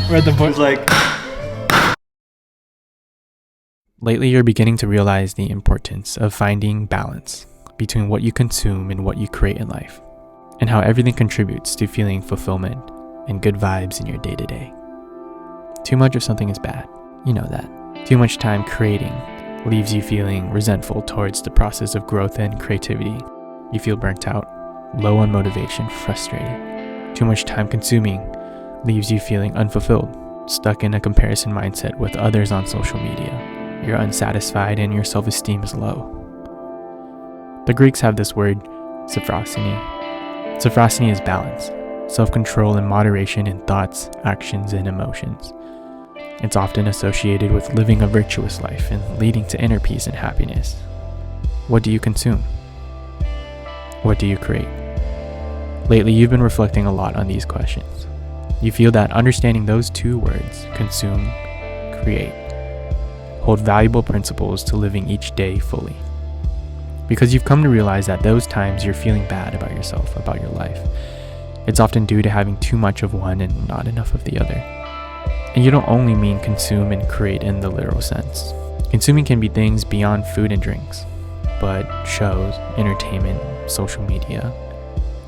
Read the book. It's like, Lately, you're beginning to realize the importance of finding balance between what you consume and what you create in life, and how everything contributes to feeling fulfillment and good vibes in your day-to-day. Too much of something is bad. You know that. Too much time creating leaves you feeling resentful towards the process of growth and creativity. You feel burnt out, low on motivation, frustrated. Too much time consuming leaves you feeling unfulfilled, stuck in a comparison mindset with others on social media. You're unsatisfied and your self-esteem is low. The Greeks have this word, sophrosyne. Sophrosyne is balance, self-control and moderation in thoughts, actions, and emotions. It's often associated with living a virtuous life and leading to inner peace and happiness. What do you consume? What do you create? Lately, you've been reflecting a lot on these questions. You feel that understanding those two words, consume, create, hold valuable principles to living each day fully. Because you've come to realize that those times you're feeling bad about yourself, about your life, it's often due to having too much of one and not enough of the other. And you don't only mean consume and create in the literal sense. Consuming can be things beyond food and drinks, but shows, entertainment, social media.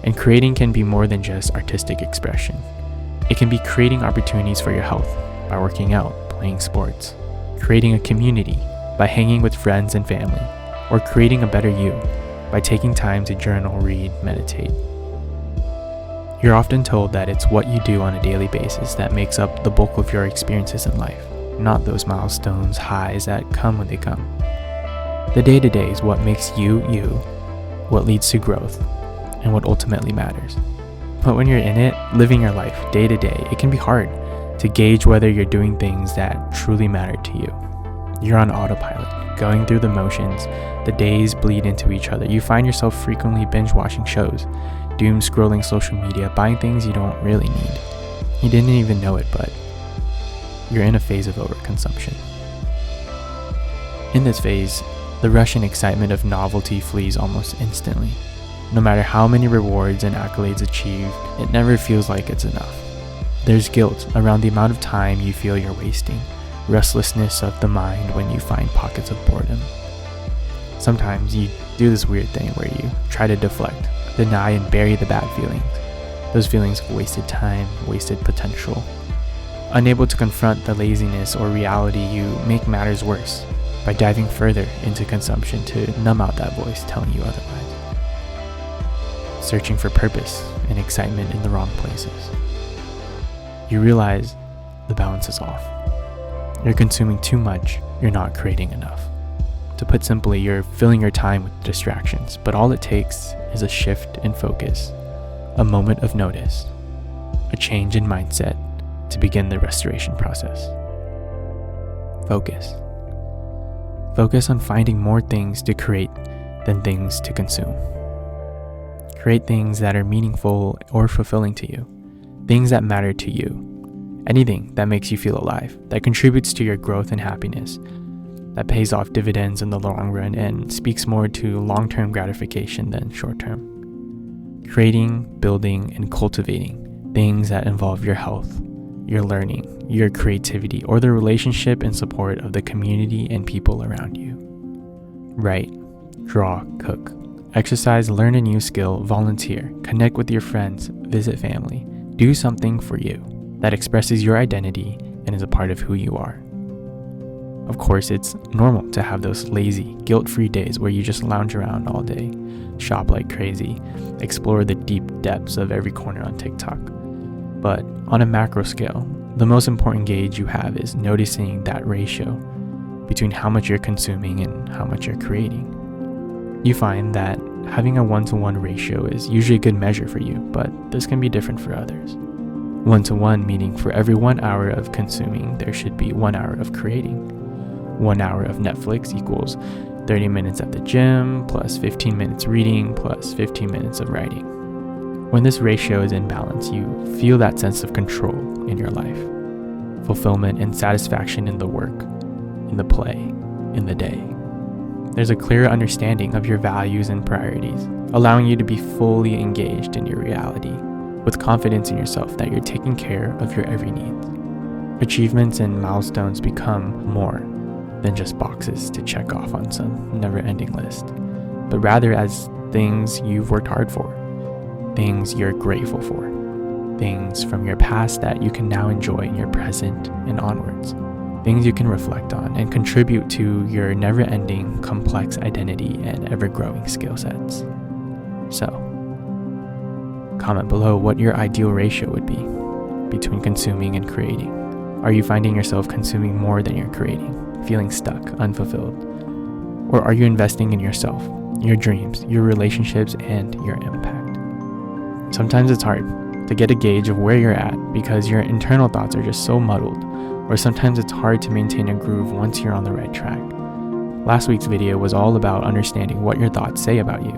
And creating can be more than just artistic expression. It can be creating opportunities for your health by working out, playing sports, creating a community by hanging with friends and family, or creating a better you by taking time to journal, read, meditate. You're often told that it's what you do on a daily basis that makes up the bulk of your experiences in life, not those milestones, highs that come when they come. The day-to-day is what makes you, what leads to growth, and what ultimately matters. But when you're in it, living your life day to day, it can be hard to gauge whether you're doing things that truly matter to you. You're on autopilot, going through the motions, the days bleed into each other. You find yourself frequently binge watching shows, doom scrolling social media, buying things you don't really need. You didn't even know it, but you're in a phase of overconsumption. In this phase, the rush and excitement of novelty flees almost instantly. No matter how many rewards and accolades achieved, it never feels like it's enough. There's guilt around the amount of time you feel you're wasting, restlessness of the mind when you find pockets of boredom. Sometimes you do this weird thing where you try to deflect, deny, and bury the bad feelings. Those feelings of wasted time, wasted potential. Unable to confront the laziness or reality, you make matters worse by diving further into consumption to numb out that voice telling you otherwise. Searching for purpose and excitement in the wrong places. You realize the balance is off. You're consuming too much, you're not creating enough. To put simply, you're filling your time with distractions, but all it takes is a shift in focus, a moment of notice, a change in mindset to begin the restoration process. Focus. Focus on finding more things to create than things to consume. Create things that are meaningful or fulfilling to you, things that matter to you, anything that makes you feel alive, that contributes to your growth and happiness, that pays off dividends in the long run and speaks more to long-term gratification than short-term. Creating, building, and cultivating things that involve your health, your learning, your creativity, or the relationship and support of the community and people around you. Write, draw, cook. Exercise, learn a new skill, volunteer, connect with your friends, visit family. Do something for you that expresses your identity and is a part of who you are. Of course, it's normal to have those lazy, guilt-free days where you just lounge around all day, shop like crazy, explore the deep depths of every corner on TikTok. But on a macro scale, the most important gauge you have is noticing that ratio between how much you're consuming and how much you're creating. You find that having a 1-to-1 ratio is usually a good measure for you, but this can be different for others. 1-to-1 meaning for every 1 hour of consuming, there should be 1 hour of creating. 1 hour of Netflix equals 30 minutes at the gym, plus 15 minutes reading, plus 15 minutes of writing. When this ratio is in balance, you feel that sense of control in your life, fulfillment and satisfaction in the work, in the play, in the day. There's a clear understanding of your values and priorities, allowing you to be fully engaged in your reality, with confidence in yourself that you're taking care of your every need. Achievements and milestones become more than just boxes to check off on some never-ending list, but rather as things you've worked hard for, things you're grateful for, things from your past that you can now enjoy in your present and onwards, things you can reflect on and contribute to your never-ending, complex identity and ever-growing skill sets. So, comment below what your ideal ratio would be between consuming and creating. Are you finding yourself consuming more than you're creating, feeling stuck, unfulfilled? Or are you investing in yourself, your dreams, your relationships, and your impact? Sometimes it's hard to get a gauge of where you're at because your internal thoughts are just so muddled, or sometimes it's hard to maintain a groove once you're on the right track. Last week's video was all about understanding what your thoughts say about you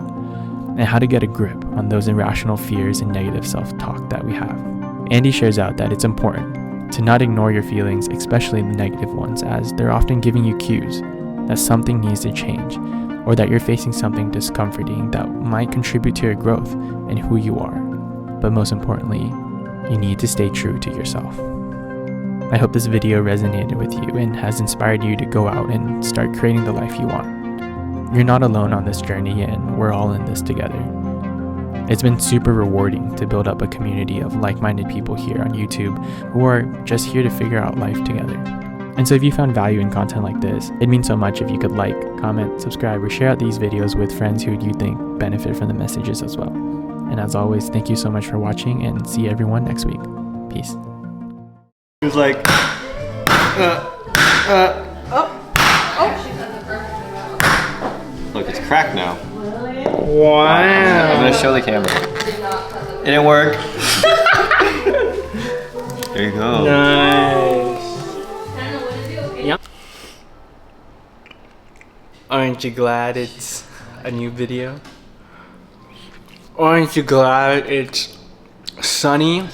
and how to get a grip on those irrational fears and negative self-talk that we have. Andy shares out that it's important to not ignore your feelings, especially the negative ones, as they're often giving you cues that something needs to change or that you're facing something discomforting that might contribute to your growth and who you are. But most importantly, you need to stay true to yourself. I hope this video resonated with you and has inspired you to go out and start creating the life you want. You're not alone on this journey, and we're all in this together. It's been super rewarding to build up a community of like-minded people here on YouTube who are just here to figure out life together. And so if you found value in content like this, it'd mean so much if you could like, comment, subscribe, or share out these videos with friends who you think benefit from the messages as well. And as always, thank you so much for watching, and see everyone next week. Peace. He was like, Look, it's cracked now. Wow. I'm gonna show the camera. It didn't work. There you go. Nice. Yep. Aren't you glad it's a new video? Aren't you glad it's sunny?